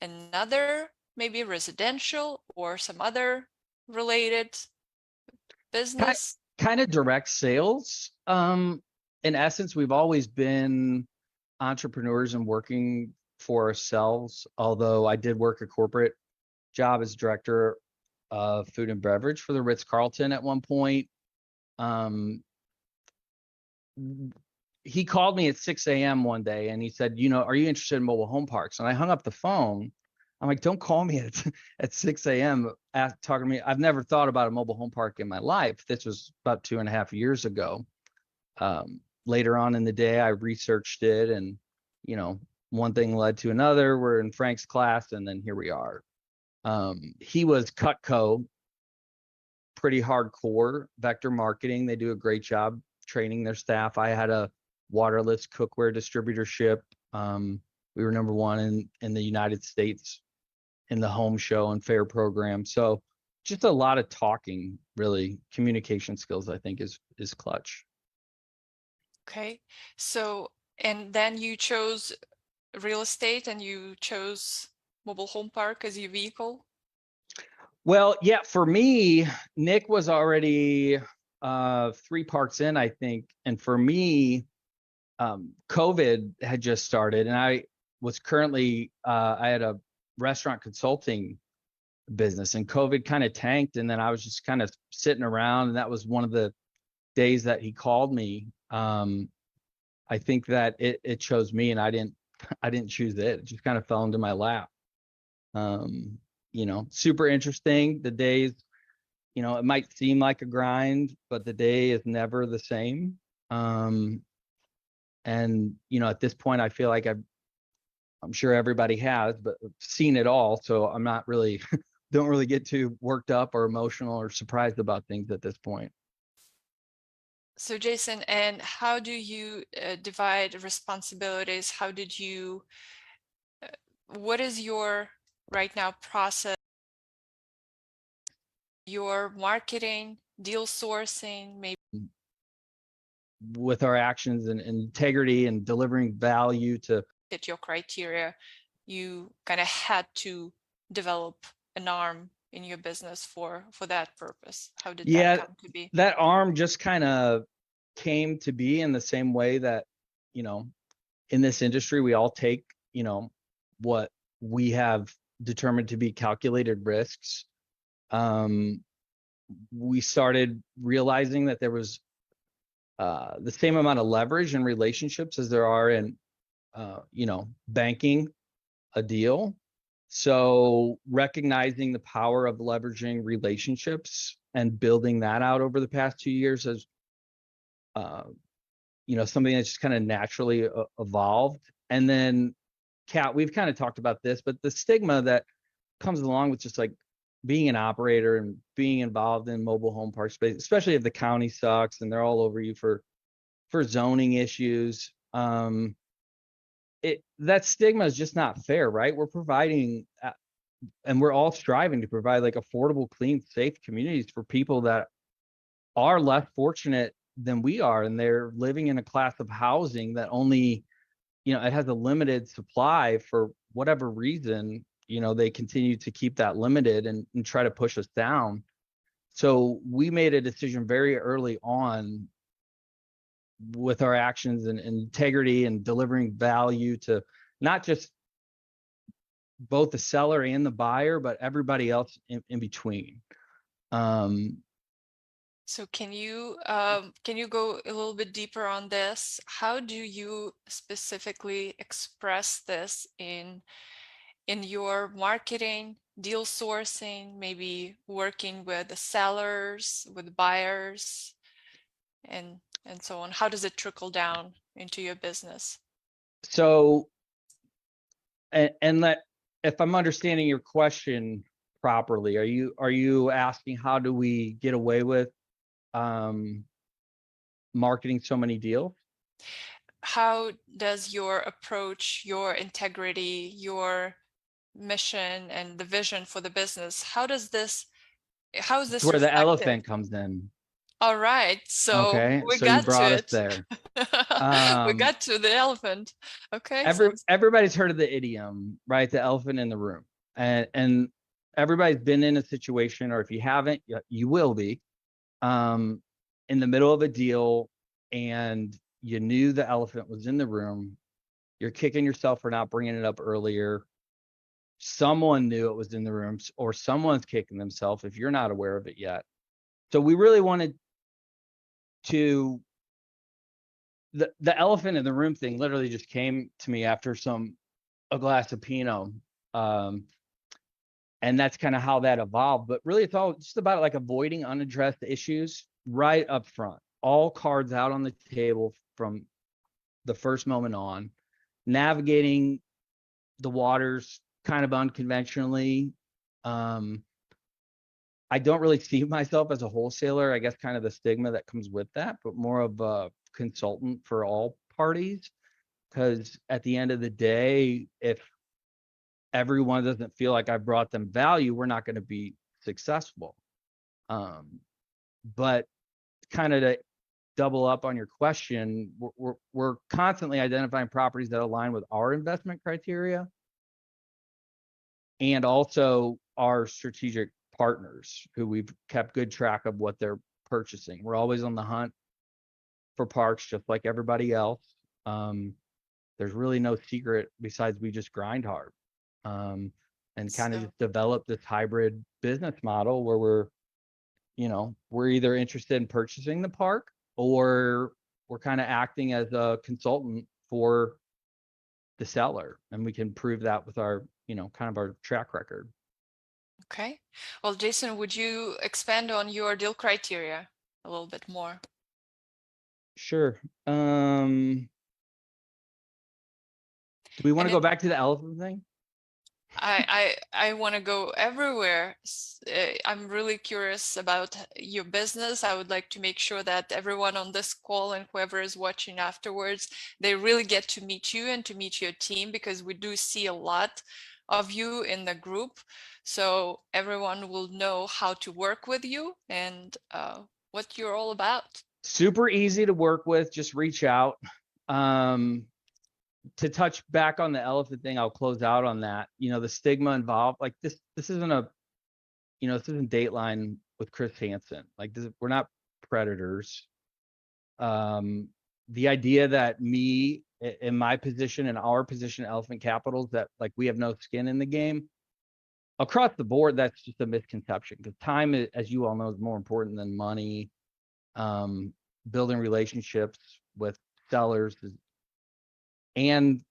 another, maybe residential or some other related Kind, business? kind of direct sales. In essence, we've always been entrepreneurs and working for ourselves, although I did work a corporate job as director of food and beverage for the Ritz-Carlton at one point. Um, he called me at 6 a.m. one day and he said, are you interested in mobile home parks? And I hung up the phone. I'm like, don't call me at 6 a.m. talking to me. I've never thought about a mobile home park in my life. This was about 2.5 years ago. Later on in the day, I researched it and, one thing led to another. We're in Frank's class and then here we are. He was Cutco, pretty hardcore vector marketing. They do a great job training their staff. I had a waterless cookware distributorship. We were number one in the United States in the home show and fair program. So just a lot of talking, really. Communication skills, I think, is clutch. Okay. So, and then you chose real estate and you chose mobile home park as your vehicle? Well, yeah, for me, Nick was already 3 parks in, I think. And for me, COVID had just started and I was currently, I had a restaurant consulting business and COVID kind of tanked. And then I was just kind of sitting around and that was one of the days that he called me. I think that it chose me and I didn't choose it. It just kind of fell into my lap. Super interesting. The days, it might seem like a grind, but the day is never the same. And at this point, I feel like I'm sure everybody has, but seen it all. So I'm not really, don't really get too worked up or emotional or surprised about things at this point. So Jason, and how do you divide responsibilities? How did you, what is your right now process? Your marketing, deal sourcing, maybe With our actions and integrity and delivering value to hit your criteria, you kind of had to develop an arm in your business for that purpose. How did that come to be? That arm just kind of came to be in the same way that, in this industry, we all take, what we have determined to be calculated risks. We started realizing that there was the same amount of leverage in relationships as there are in, banking a deal. So recognizing the power of leveraging relationships and building that out over the past 2 years has, something that's just kind of naturally evolved. And then, Kat, we've kind of talked about this, but the stigma that comes along with just like being an operator and being involved in mobile home park space, especially if the county sucks and they're all over you for zoning issues. That stigma is just not fair, right? We're providing, and we're all striving to provide like affordable, clean, safe communities for people that are less fortunate than we are, and they're living in a class of housing that only, it has a limited supply for whatever reason. They continue to keep that limited and try to push us down. So we made a decision very early on with our actions and integrity and delivering value to not just both the seller and the buyer, but everybody else in between. So can you go a little bit deeper on this? How do you specifically express this in your marketing, deal sourcing, maybe working with the sellers, with buyers, and so on? How does it trickle down into your business? So, and that, if I'm understanding your question properly, are you asking how do we get away with marketing so many deals? How does your approach, your integrity, your mission and the vision for the business, how is this It's where the reflected? elephant comes in. All right, so Okay, we so you got to brought us it. there. We Um, got to the elephant. Okay, sounds everybody's heard of the idiom, right? The elephant in the room, and everybody's been in a situation, or if you haven't, you will be, um, in the middle of a deal, and you knew the elephant was in the room. You're kicking yourself for not bringing it up earlier. Someone knew it was in the room, or someone's kicking themselves if you're not aware of it yet. So we really wanted to the elephant in the room thing literally just came to me after a glass of Pinot. Um, and that's kind of how that evolved. But really, it's all just about like avoiding unaddressed issues right up front. All cards out on the table from the first moment on, navigating the waters kind of unconventionally. Um, I don't really see myself as a wholesaler. I guess kind of the stigma that comes with that, but more of a consultant for all parties. Because at the end of the day, if everyone doesn't feel like I brought them value, we're not going to be successful. Um, but kind of to double up on your question, we're constantly identifying properties that align with our investment criteria and also our strategic partners who we've kept good track of what they're purchasing. We're always on the hunt for parks, just like everybody else. Um, there's really no secret besides we just grind hard, and kind of so. just develop this hybrid business model where we're either interested in purchasing the park or we're kind of acting as a consultant for the seller, and we can prove that with our kind of our track record. Okay. Well, Jason, would you expand on your deal criteria a little bit more? Sure. Do we want And to go it, back to the elephant thing? I want to go everywhere. I'm really curious about your business. I would like to make sure that everyone on this call and whoever is watching afterwards, they really get to meet you and to meet your team, because we do see a lot of you in the group. So everyone will know how to work with you and what you're all about. Super easy to work with. Just reach out. Um, to touch back on the elephant thing, I'll close out on that. The stigma involved, like this isn't this isn't Dateline with Chris Hansen. Like we're not predators. Um, the idea that me in my position and our position at Elephant Capitals, that like we have no skin in the game across the board, that's just a misconception, because time, as you all know, is more important than money. Um, building relationships with sellers and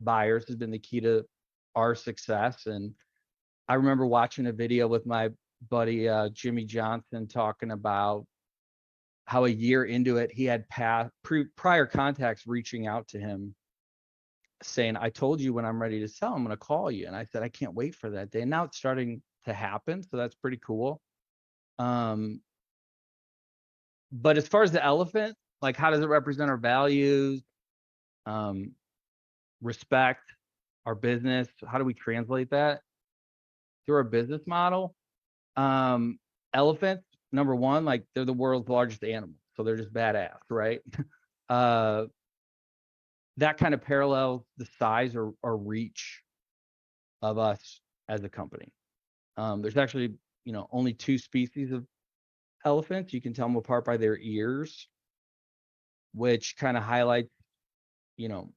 buyers has been the key to our success. And I remember watching a video with my buddy Jimmy Johnson talking about how a year into it he had prior contacts reaching out to him saying, I told you when I'm ready to sell, I'm going to call you. And I said, I can't wait for that day. And now it's starting to happen. So that's pretty cool. Um, but as far as the elephant, like how does it represent our values, um, respect, our business? How do we translate that through our business model? Um, Elephants, number one, like they're the world's largest animal. So they're just badass, right? uh, that kind of parallels the size or reach of us as a company. There's actually, only two species of elephants. You can tell them apart by their ears, which kind of highlights, you know,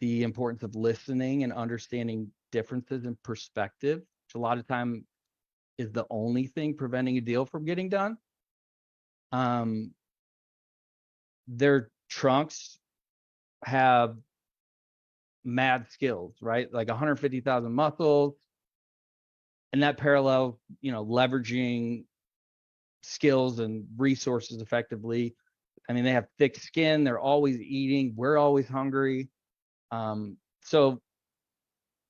the importance of listening and understanding differences in perspective, which a lot of time is the only thing preventing a deal from getting done. Um, their trunks have mad skills, right? Like 150,000 muscles, and that parallel, leveraging skills and resources effectively. I mean, they have thick skin. They're always eating. We're always hungry. So,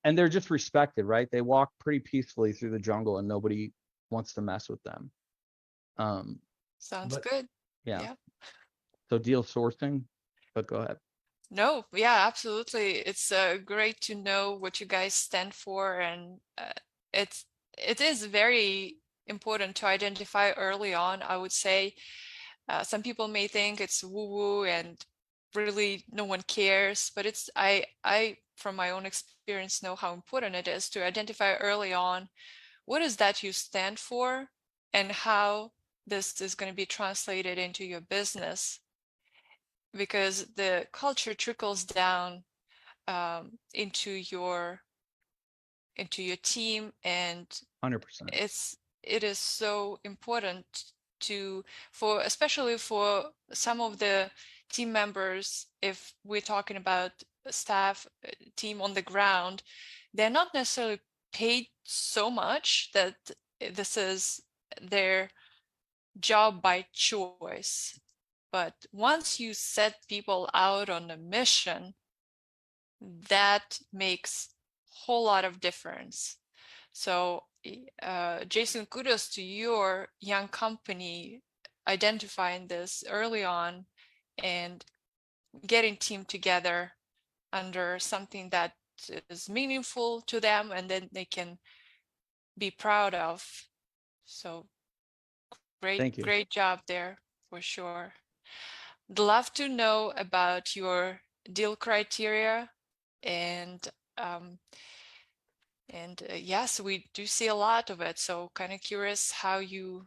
and they're just respected, right? They walk pretty peacefully through the jungle, and nobody wants to mess with them. Um, Sounds but good. yeah, Yeah. so deal sourcing. But go ahead. No, yeah, absolutely. It's great to know what you guys stand for, and it is very important to identify early on, I would say, Some people may think it's woo-woo and really no one cares, but it's I from my own experience know how important it is to identify early on what is that you stand for and how this is going to be translated into your business, because the culture trickles down into your team, and 100%. it is so important to, for especially for some of the team members, if we're talking about staff team on the ground, they're not necessarily paid so much that this is their job by choice. But once you set people out on a mission, that makes a whole lot of difference. So, Jason, kudos to your young company identifying this early on and getting team together under something that is meaningful to them and then they can be proud of. So Thank you. great job there for sure. I'd love to know about your deal criteria, and um, yes, we do see a lot of it. So kind of curious how you,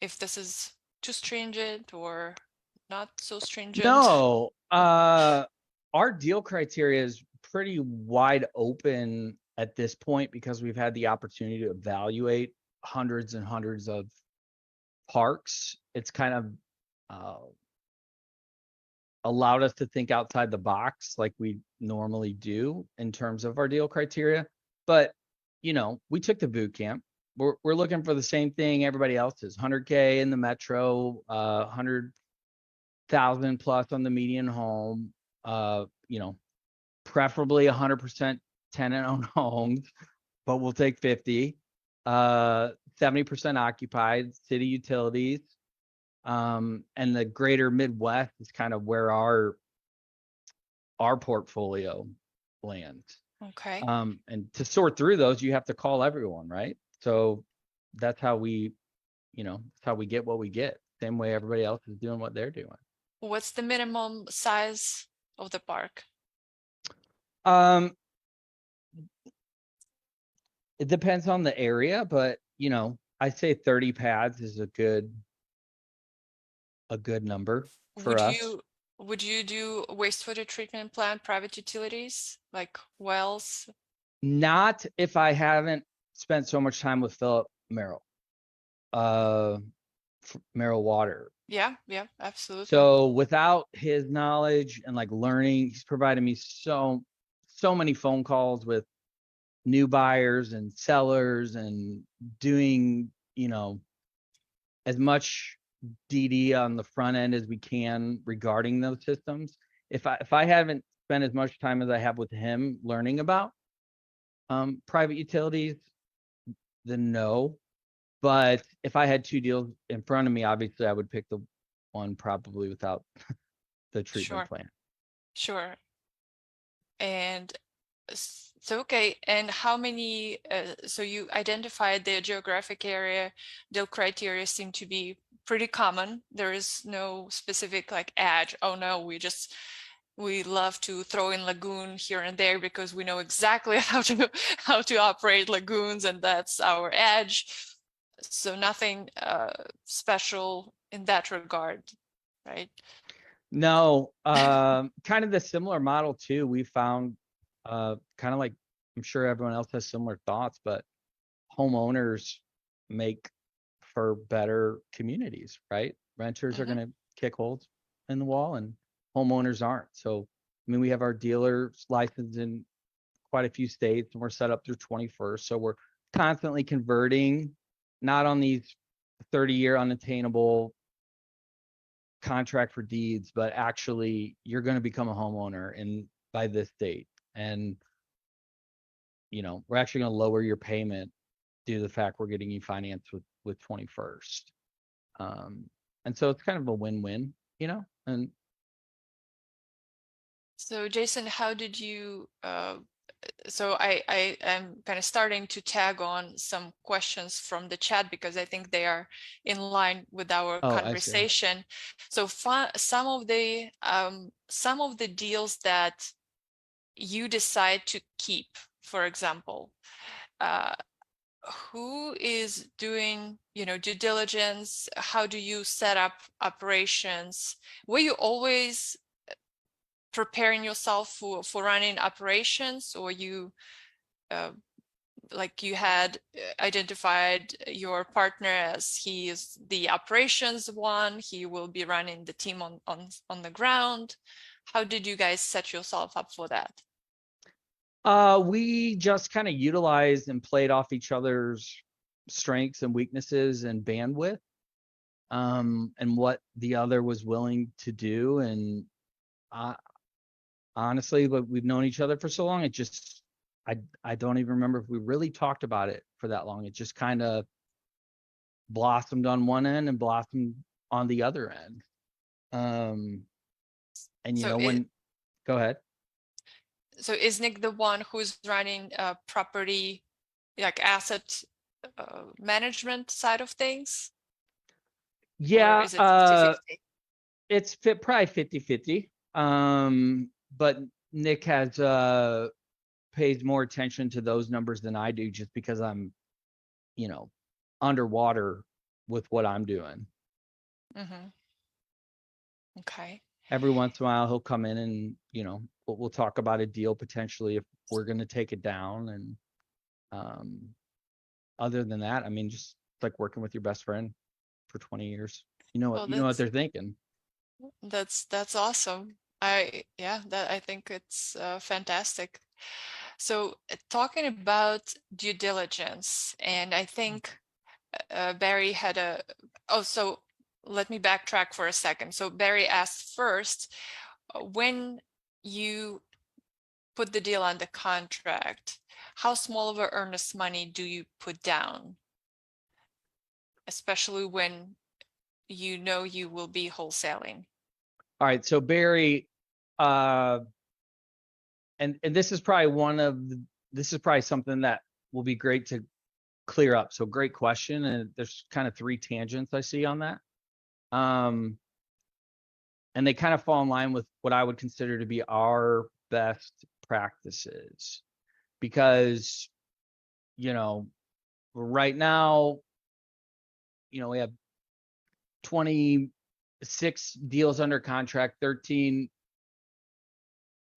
if this is too stringent or not so stringent. No, our deal criteria is pretty wide open at this point because we've had the opportunity to evaluate hundreds and hundreds of parks. It's kind of allowed us to think outside the box like we normally do in terms of our deal criteria. But, we took the boot camp. We're looking for the same thing everybody else is: 100K in the metro, 100,000 plus on the median home, preferably 100% tenant-owned homes, but we'll take 50, 70% occupied, city utilities. And the greater Midwest is kind of where our portfolio lands. Okay. And to sort through those, you have to call everyone, right? So that's how we, that's how we get what we get. Same way everybody else is doing what they're doing. What's the minimum size of the park? Um, it depends on the area, but I say 30 pads is a good number for Would us. you would you do wastewater treatment plant, private utilities like wells? Not if I haven't spent so much time with Philip Merrill, uh, Merrill Water. Yeah, yeah, absolutely. So without his knowledge and like learning, he's provided me so many phone calls with new buyers and sellers and doing, as much DD on the front end as we can regarding those systems. If I haven't spent as much time as I have with him learning about private utilities, then no. But if I had two deals in front of me, obviously I would pick the one probably without the treatment Sure, plant. sure. And so, okay, and how many, so you identified the geographic area, the criteria seem to be pretty common. There is no specific like edge. Oh no, we love to throw in lagoon here and there because we know exactly how to operate lagoons, and that's our edge. So nothing special in that regard, right? No, kind of the similar model too. We found kind of like, I'm sure everyone else has similar thoughts, but homeowners make for better communities, right? Renters are Mm-hmm. going to kick holes in the wall and homeowners aren't. So, I mean, we have our dealers licensed in quite a few states and we're set up through 21st. So we're constantly converting, not on these 30-year unattainable contract for deeds, but actually you're going to become a homeowner in by this date. And, we're actually going to lower your payment due to the fact we're getting you financed with 21st. And so it's kind of a win-win, and So Jason, how did you so I am kind of starting to tag on some questions from the chat because I think they are in line with our Oh, I see. conversation. So some of the deals that you decide to keep, for example, uh, who is doing, you know, due diligence? How do you set up operations? Were you always preparing yourself for running operations, or you uh, like you had identified your partner as he is the operations one, he will be running the team on the ground? How did you guys set yourself up for that? We just kind of utilized and played off each other's strengths and weaknesses and bandwidth, and what the other was willing to do. And honestly, but we've known each other for so long, it just, I don't even remember if we really talked about it for that long. It just kind of blossomed on one end and blossomed on the other end. And you So know, it when, go ahead. so is Nick the one who's running property, like asset management side of things, or Yeah, is it 50-50? it's probably 50-50. But Nick has pays more attention to those numbers than I do, just because I'm, you know, underwater with what I'm doing. Mm-hmm. Okay. Every once in a while he'll come in and, you know, we'll talk about a deal potentially if we're going to take it down. And um other than that, I mean, just like working with your best friend for 20 years. Well, You know what they're thinking. that's awesome. Yeah, that I think it's fantastic. So talking about due diligence, and I think Barry had a, oh, so let me backtrack for a second. So Barry asked first, when you put the deal on the contract, how small of a earnest money do you put down, especially when you know you will be wholesaling? All right, so Barry, uh and this is probably this is probably something that will be great to clear up. So great question, and there's kind of three tangents I see on that. Um and they kind of fall in line with what I would consider to be our best practices, because, you know, right now, you know, we have 26 deals under contract, 13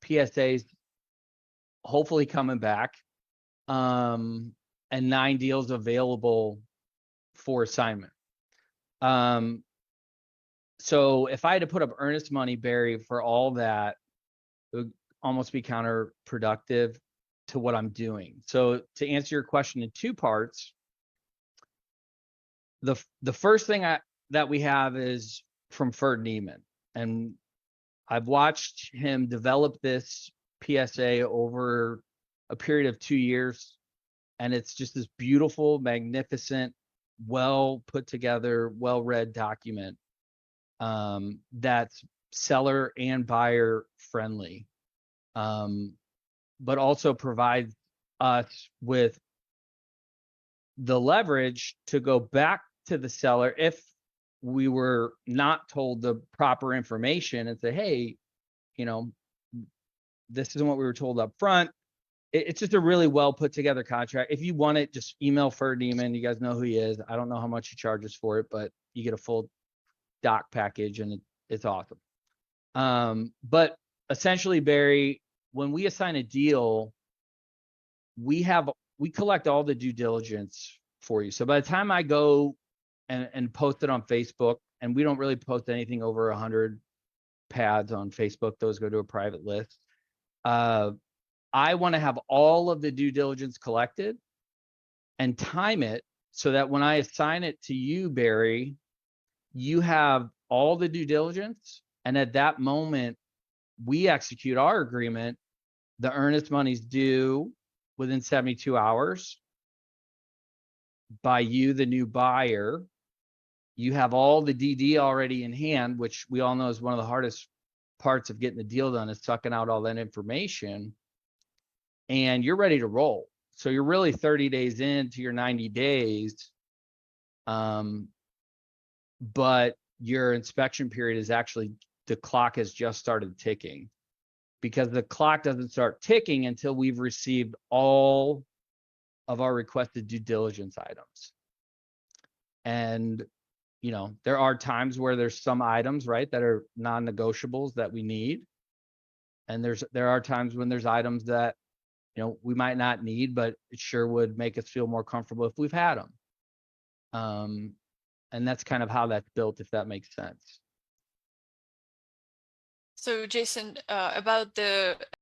PSAs hopefully coming back, and 9 deals available for assignment. So if I had to put up earnest money, Barry, for all that, it would almost be counterproductive to what I'm doing. So to answer your question in two parts, the first thing that we have is from Ferd Neiman, and I've watched him develop this PSA over a period of 2 years, and it's just this beautiful, magnificent, well put together, well read document, that's seller and buyer friendly, but also provides us with the leverage to go back to the seller if we were not told the proper information and say, hey, you know, this isn't what we were told up front. It's just a really well put together contract. If you want it, just email Ferd Neiman. You guys know who he is. I don't know how much he charges for it, but you get a full doc package, and it's awesome. But essentially, Barry, when we assign a deal, we collect all the due diligence for you. So by the time I go and post it on Facebook, and we don't really post anything over 100 pads on Facebook, those go to a private list. I want to have all of the due diligence collected and time it so that when I assign it to you, Barry, you have all the due diligence. And at that moment, we execute our agreement. The earnest money's due within 72 hours by you, the new buyer. You have all the DD already in hand, which we all know is one of the hardest parts of getting the deal done, is sucking out all that information. and you're ready to roll. So you're really 30 days into your 90 days. But your inspection period is actually, the clock has just started ticking, because the clock doesn't start ticking until we've received all of our requested due diligence items. And, you know, there are times where there's some items, right, that are non-negotiables that we need. And there are times when there's items that, you know, we might not need, but it sure would make us feel more comfortable if we've had them. And that's kind of how that's built, if that makes sense. So Jason, about the